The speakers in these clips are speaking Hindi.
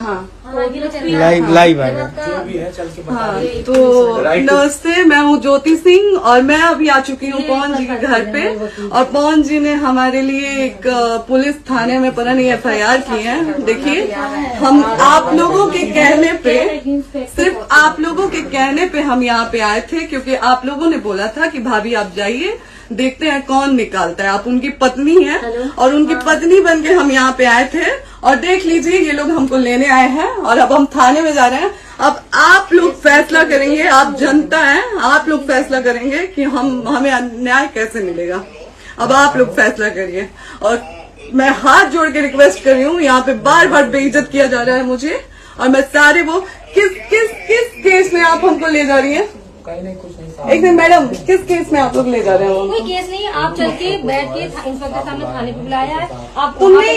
लाइव है। हाँ, तो नमस्ते, मैं हूँ ज्योति सिंह और मैं अभी आ चुकी हूँ पवन जी के घर पे। और पवन जी ने हमारे लिए एक पुलिस थाने में पता नहीं FIR की है। देखिए, हम आप लोगों के कहने पे, सिर्फ आप लोगों के कहने पे हम यहाँ पे आए थे, क्योंकि आप लोगों ने बोला था कि भाभी आप जाइए, देखते हैं कौन निकालता है। आप उनकी पत्नी हैं और उनकी पत्नी बन के हम यहाँ पे आए थे। और देख लीजिए, ये लोग हमको लेने आए हैं और अब हम थाने में जा रहे हैं। अब आप लोग फैसला करेंगे, आप जनता हैं, आप लोग फैसला करेंगे कि हमें न्याय कैसे मिलेगा। अब आप लोग फैसला करिए। और मैं हाथ जोड़ के रिक्वेस्ट कर रही हूँ, यहाँ पे बार बार बेइज्जत किया जा रहा है मुझे। और मैं सारे वो किस केस में आप हमको ले जा रही हैं? एक मिनट मैडम, किस केस में आप लोग ले जा रहे हो? कोई केस नहीं है, आप चल के बैठ के इंस्पेक्टर साहब ने थाने पे बुलाया है। आप तुमने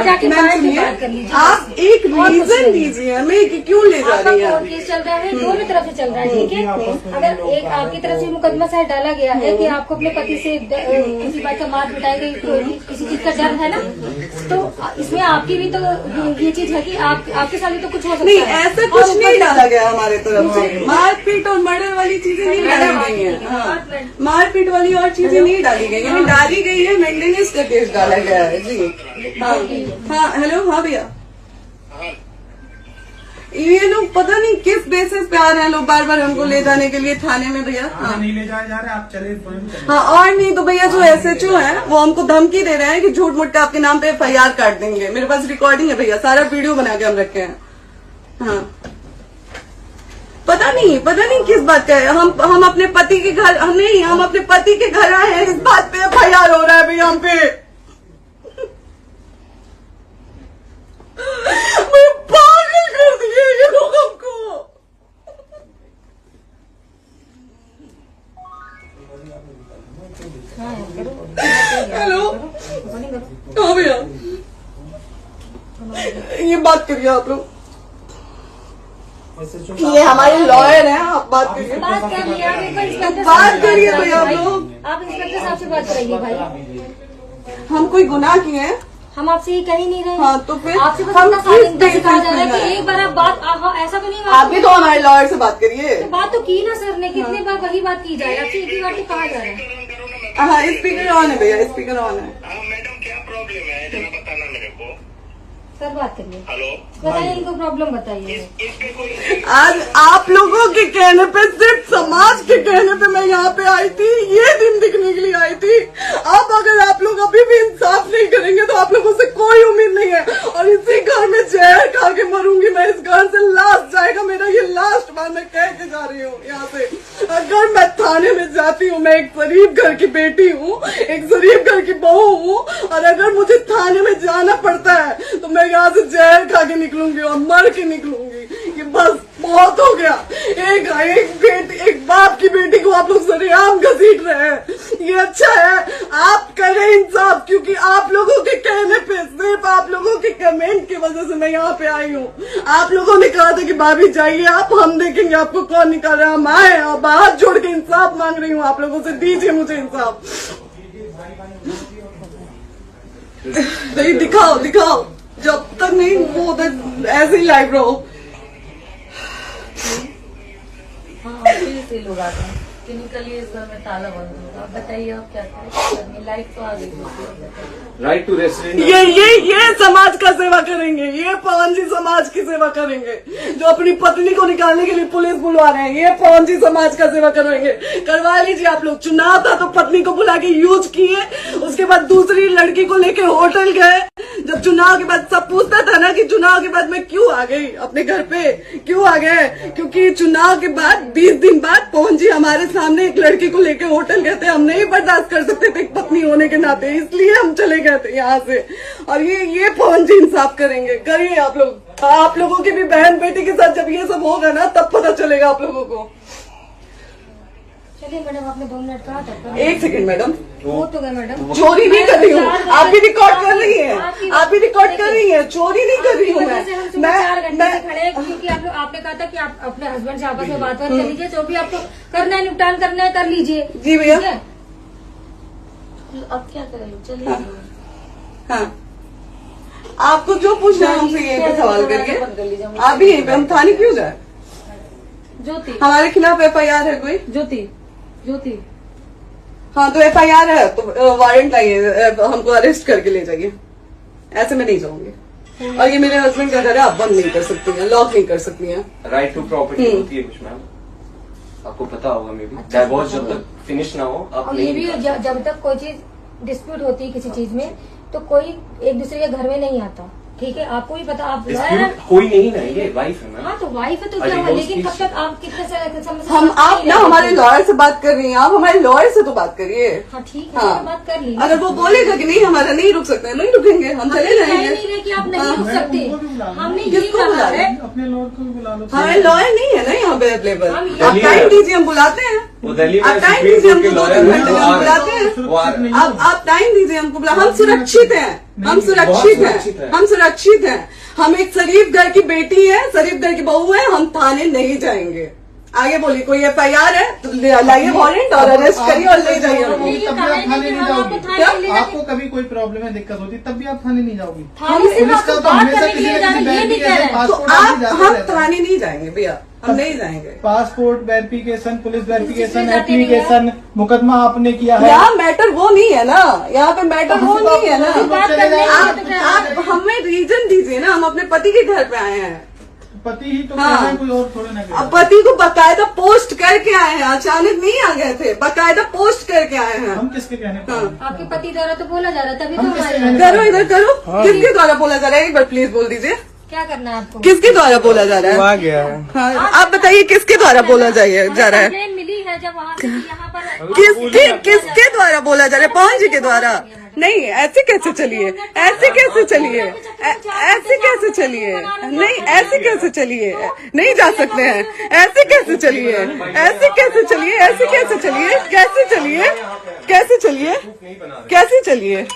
जाके बात कर लीजिए। आप एक रीजन दीजिए हमें कि क्यों ले जा रही है। केस चल रहा है, दोनों तरफ से चल रहा है, ठीक है। अगर एक आपकी तरफ से मुकदमा शायद डाला गया है कि आपको अपने पति से किसी बात का मार पिटाई गई, किसी चीज का डर है ना, तो इसमें आपकी भी तो ये चीज है कि आपके साथ भी तो कुछ हो सकता है। नहीं, ऐसा कुछ नहीं डाला गया हमारे तरफ से। मारपीट और मर्डर वाली चीजें नहीं डाली गई है। हाँ, मारपीट वाली और चीजें नहीं डाली गई है। डाली गई है मेंटेनेंस का केस डाला गया है जी। हाँ हेलो, हाँ भैया, ये लोग पता नहीं किस बेसिस पे आ रहे हैं लोग बार बार हमको ले जाने के लिए थाने में भैया। हाँ, नहीं ले जाए जा रहे, आप चले। हाँ, और नहीं तो भैया जो SHO है वो हमको धमकी दे रहे हैं कि झूठ मूठ के आपके नाम पे FIR काट देंगे। मेरे पास रिकॉर्डिंग है भैया, सारा वीडियो बना के हम रखे हैं। हाँ, पता नहीं किस बात का है। हम अपने पति के घर, हम अपने पति के घर आए हैं, इस बात पे FIR हो रहा है भैया हम पे। पागल कर दिए ये लोग हमको। हेलो, हाँ भैया, ये बात करिए आप लोग। ये हमारे लॉयर हैं, आप बात करिए। बात कर लिया, बात करिए भैया आप लोग। आप इंस्पेक्टर साहब से बात कराइए भाई। हम कोई गुनाह किए हैं? हम आपसे ये कह ही नहीं रहे। हाँ, तो फिर आपसे बस हम सिखाया जा रहा है कि एक बार आप बात, ऐसा तो नहीं। आप भी तो हमारे लॉयर से बात करिए। तो बात तो की ना सर ने, कितनी बार वही बात की जाए, आपसे एक ही बार तो कहा जा रहा है। हाँ, स्पीकर ऑन है भैया, स्पीकर ऑन है। मैडम क्या प्रॉब्लम है जरा बताना मेरे को। सर बात करिए। हेलो, बताइए, इनको प्रॉब्लम बताइए। इसके कोई आज आप लोगों के कहने पे, सिर्फ समाज के कहने पे मैं यहाँ पे आई थी, ये दिन दिखने के लिए आई थी। अब अगर आप लोग अभी भी इंसाफ नहीं करेंगे तो आप लोगों से कोई उम्मीद नहीं है। और इसी घर में जहर खा के मरूंगी मैं। इस घर से लास्ट जाएगा मेरा, ये लास्ट बार मैं कह के जा रही हूँ यहाँ से। अगर मैं थाने में जाती हूँ, मैं एक गरीब घर की बेटी हूँ, एक गरीब घर की बहू हूँ, और अगर मुझे थाने में जाना पड़ता है तो मैं यहाँ से जहर खा के निकलूंगी और मर के निकलूंगी। ये बस बहुत हो गया। एक बाप की बेटी को आप लोग सरेआम घसीट रहे हैं। ये अच्छा है, आप करें इंसाफ, क्योंकि आप लोगों के कहने पे, सिर्फ आप लोगों के कमेंट की वजह से मैं यहाँ पे आई हूँ। आप लोगों ने कहा था कि भाभी जाइए आप, हम देखेंगे आपको कौन निकाल रहा है। हम आए और हाथ जोड़ के इंसाफ मांग रही हूँ आप लोगों से, दीजिए मुझे इंसाफ। नहीं, दिखाओ, जब तक नहीं वो ऐसे ही लाइव रहो। से लोग आते हैं कि निकलिए, इस घर में ताला बंद होगा। आप बताइए आप क्या करें? लाइफ तो आ गई। Right to restaurant. ये समाज का सेवा करेंगे, ये पवन जी समाज की सेवा करेंगे। जो अपनी पत्नी को निकालने के लिए पुलिस बुलवा रहे हैं, ये पवन जी समाज का सेवा करेंगे। करवा लीजिए आप लोग। चुनाव था तो पत्नी को बुला के यूज किए, उसके बाद दूसरी लड़की को लेके होटल गए। जब चुनाव के बाद सब पूछता था ना कि चुनाव के बाद मैं क्यों आ गई अपने घर पे, क्यों आ गए, क्योंकि चुनाव के बाद 20 दिन बाद पवन जी हमारे सामने एक लड़की को लेके होटल गए थे। हम नहीं बर्दाश्त कर सकते थे एक पत्नी होने के नाते, इसलिए हम चले गए थे यहाँ से। और ये पवन जी इंसाफ करेंगे। करिए आप लोग। आप लोगों की भी बहन बेटी के साथ जब ये सब होगा ना, तब पता चलेगा आप लोगों को। चलिए मैडम, आपने 2 मिनट कहा था। 1 सेकंड मैडम, वो तो गए मैडम। चोरी नहीं कर रही हूँ, आप भी रिकॉर्ड कर रही हैं, आप भी रिकॉर्ड कर रही हैं। चोरी नहीं कर रही हूँ मैं। 4 घंटे से खड़े, क्योंकि आपने कहा था कि आप अपने हस्बैंड से आपस में बात कर लीजिए, जो भी आपको करना है, निपटान करना है, कर लीजिए। जी भैया। अब क्या करेंगे? चलिए। हाँ, आपको जो पूछना है हमसे ये सवाल करिए। कर लीजिए। आप भी यहीं पे, हम थाने क्यों जाए? ज्योति, हमारे खिलाफ FIR है कोई? ज्योति हाँ तो FIR है तो वारंट लाइए, हमको अरेस्ट करके ले जाइए। ऐसे मैं नहीं जाऊंगी। और ये मेरे हस्बैंड का घर है, आप बंद नहीं कर सकती हैं, लॉक नहीं कर सकती हैं। राइट टू प्रॉपर्टी होती है कुछ मैम, आपको पता होगा मे बी। डाइवोर्स जब तक फिनिश ना हो आप और ये नहीं भी कर सकते। जब तक कोई चीज डिस्प्यूट होती है किसी चीज में तो कोई एक दूसरे के घर में नहीं आता, ठीक है? आपको भी पता, आप लॉयर हैं। Dispute कोई नहीं ना, ये वाइफ है मैम। हाँ तो वाइफ है तो अरे क्या हुआ, वो लेकिन कब उसकी- तक आप कितने समय से हम आप ना हमारे लॉयर से बात कर रही हैं, आप हमारे लॉयर से तो बात करिए। हाँ ठीक है, हाँ। बात कर ली। अगर वो बोलेगा कि नहीं हमारा नहीं रुक सकते, नहीं रुकेंगे, हम चले नहीं जाएंगे। रहे कि आप नहीं हाँ। रुक सकते, उनको भी बुला लो। हमने यही किसको बुला कहा लो? है। अपने लॉर्ड को भी बुला लो। हमारे लॉयर नहीं है ना यहाँ पे अवेलेबल। हम आप दिल्ली टाइम में- दीजिए, हम बुलाते हैं। वो दिल्ली में आप टाइम सुप्रीम दीजिए कोर्ट के हमको, लॉयर 2 हैं, घंटे वो में आ हम बुलाते हैं। वो आ रहे हैं। आप टाइम दीजिए हमको, हम सुरक्षित हैं, हम सुरक्षित सुरक्षित हैं, है। हम सुरक्षित हैं। हम एक शरीफ घर की बेटी है, शरीफ घर की बहू है, हम थाने नहीं जाएंगे। आगे बोलिए, कोई FIR है तो लाइए वारंट और अरेस्ट करिए और ले जाइए हमको। तभी आप थाने नहीं जाओगी। क्या? आपको कभी कोई प्रॉब्लम है, दिक्कत होती, तब भी आप थाने नहीं जाओगी। थाने से पुलिस का तो बात हमेशा करने के किसी लिए न जाना, किसी ये नहीं कह वेरिफिकेशन रहे। तो पासपोर्ट आप अभी जाते हम रहते हैं। थाने नहीं जाएंगे भैया, हम नहीं जाएंगे। पासपोर्ट वेरिफिकेशन, पुलिस वेरिफिकेशन, इसमें जाते नहीं है। एप्लीकेशन, मुकदमा आपने किया है। यहाँ मैटर वो नहीं है ना, यहाँ पे मैटर वो नहीं है ना। बात करने के लिए तो क्या है? आप हमें रीजन दीजिए ना, हम अपने पति के घर पे आए हैं। पति ही तो हाँ। कह रहे हैं, कोई और थोड़े ना कह रहे अब पति को बकायदा पोस्ट करके आए हैं, अचानक नहीं आ गए थे, बकायदा पोस्ट करके आए हैं। हैं। हम किसके कहने पर? हाँ। आपके पति द्वारा तो बोला जा रहा है, तभी तो हम किसके हमारे कहने करो इधर करो, किसके द्वारा बोला जा रहा है? एक बार प्लीज बोल दीजिए, क्या करना है आपको? किसके द्वारा बोला जा रहा वो है? आ गया है। हाँ, आप बताइए किसके द्वारा बोला जा रहा है? कंप्लेन मिली है जब वहाँ से यहाँ पर किसके द्वारा बोला जा रहा है? पवन जी के द्वारा? नहीं, ऐसे कैसे चलिए, ऐसे कैसे चलिए, ऐसे कैसे चलिए, नहीं ऐसे कैसे चलिए, नहीं जा सकते हैं, ऐसे कैसे चलिए, ऐसे कैसे चलिए, ऐसे कैसे चलिए, कैसे चलिए, कैसे चलिए, कैसे चलिए?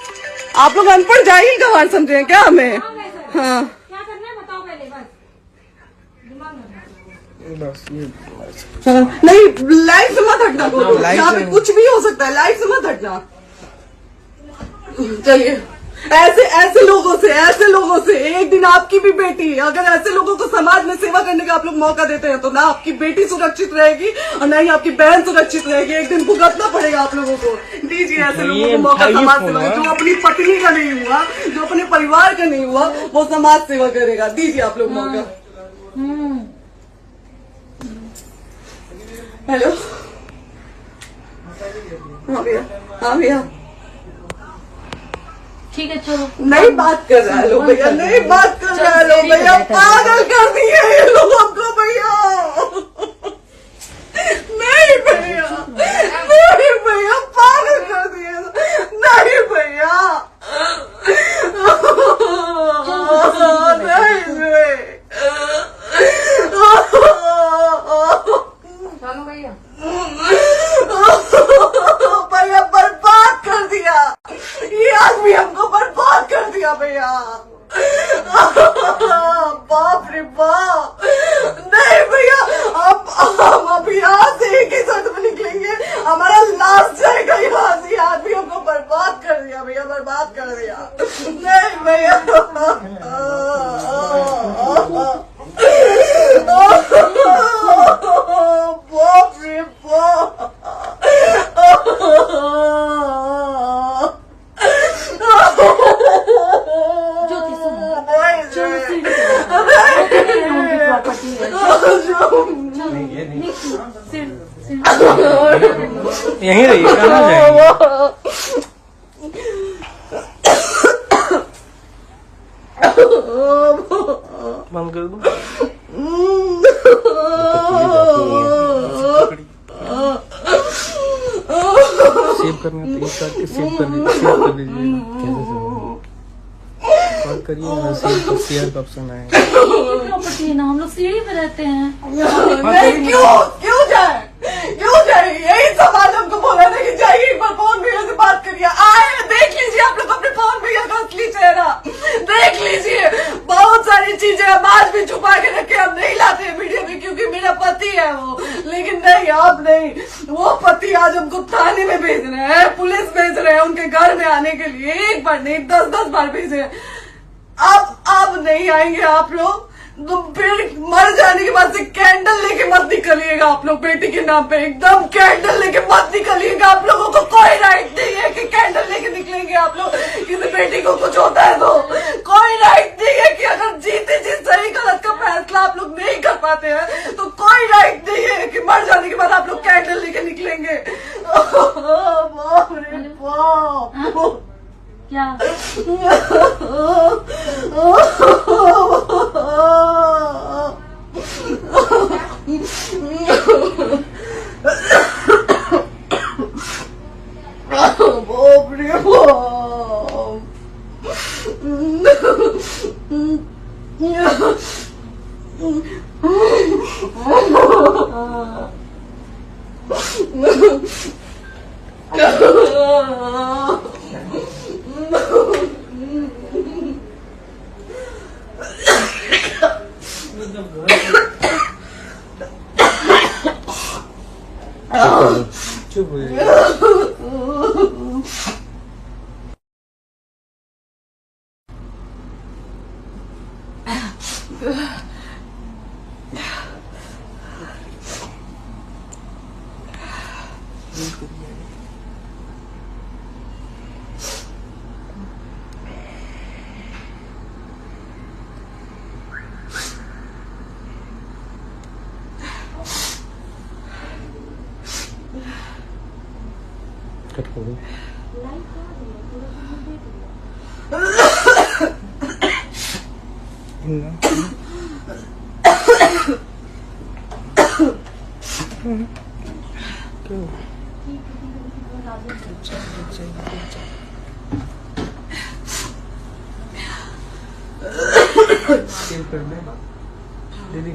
आप लोग अनपढ़ जाहिल गंवार समझे हैं क्या हमें? हाँ क्या करना है बताओ पहले, बस दिमाग में हाँ, नहीं लाइफ से मत हटना, बोलो यहाँ पे कुछ भी हो सकता है, लाइफ से मत हटना। चलिए, ऐसे लोगों से एक दिन आपकी भी बेटी, अगर ऐसे लोगों को समाज में सेवा करने का आप लोग मौका देते हैं तो ना आपकी बेटी सुरक्षित रहेगी और ना ही आपकी बहन सुरक्षित रहेगी। एक दिन भुगतना पड़ेगा आप लोगों को। दीजिए ऐसे लोगों को मौका समाज सेवा का, जो अपनी पत्नी का नहीं हुआ, जो अपने परिवार का नहीं हुआ, वो समाज सेवा करेगा। दीजिए आप लोग मौका। हेलो, हाँ भैया, हाँ भैया, ठीक है चलो। नहीं बात कर रहा है लोग भैया, नहीं बात कर रहा है लोग भैया, पागल कर दिए ये लोग हमको भैया। नहीं भैया, नहीं भैया, पागल कर दिए, नहीं भैया, चलो भैया, भैया बर्बाद कर दिया ये आदमी, हमको बर्बाद कर दिया भैया। बाप रे बाप, नहीं भैया, हम अभी यहाँ से एक ही शर्त में निकलेंगे, हमारा लास्ट जाएगा यहाँ से। आदमी हमको बर्बाद कर दिया भैया, बर्बाद कर दिया। नहीं भैया, बाप रे बाप, ज्योति सुनो, यहीं रहिए, कहाँ जाएंगे? बंद कर दो। सेव करना तो सेव कर दीजिए। कॉल करिए, शेयर का ऑप्शन आएगा। प्रॉपर्टी है ना, हम लोग सीढ़ी पे रहते हैं। नहीं, क्यों जाए? यही समाज हमको बोला था कि जाइए एक बार पवन भैया से बात करिए। आए, देख लीजिए आप लोग अपने पवन भैया का असली चेहरा, देख लीजिए। बहुत सारी चीजें हम आज भी छुपा के रखे, हम नहीं लाते हैं वीडियो में क्योंकि मेरा पति है वो, लेकिन नहीं, अब नहीं। वो पति आज हमको थाने में भेज रहे हैं, पुलिस भेज रहे हैं उनके घर में आने के लिए, एक बार नहीं 10-10 बार भेजे। अब नहीं आएंगे आप लोग, तो फिर मर जाने के बाद से कैंडल लेके मत निकलिएगा आप लोग बेटी के नाम पे। एकदम कैंडल लेके मत निकलिएगा। आप लोगों को कोई राइट नहीं है कि कैंडल लेके निकलेंगे आप लोग। किसी बेटी को कुछ होता है तो कोई राइट नहीं है कि अगर जीते जी सही गलत का फैसला आप लोग नहीं कर पाते हैं तो कोई राइट नहीं है कि मर जाने के बाद आप लोग कैंडल लेके निकलेंगे। बाप रे बाप। क्या बाप रे चुप हो जाइए। कट कर दो। सेव कर दे दीदी।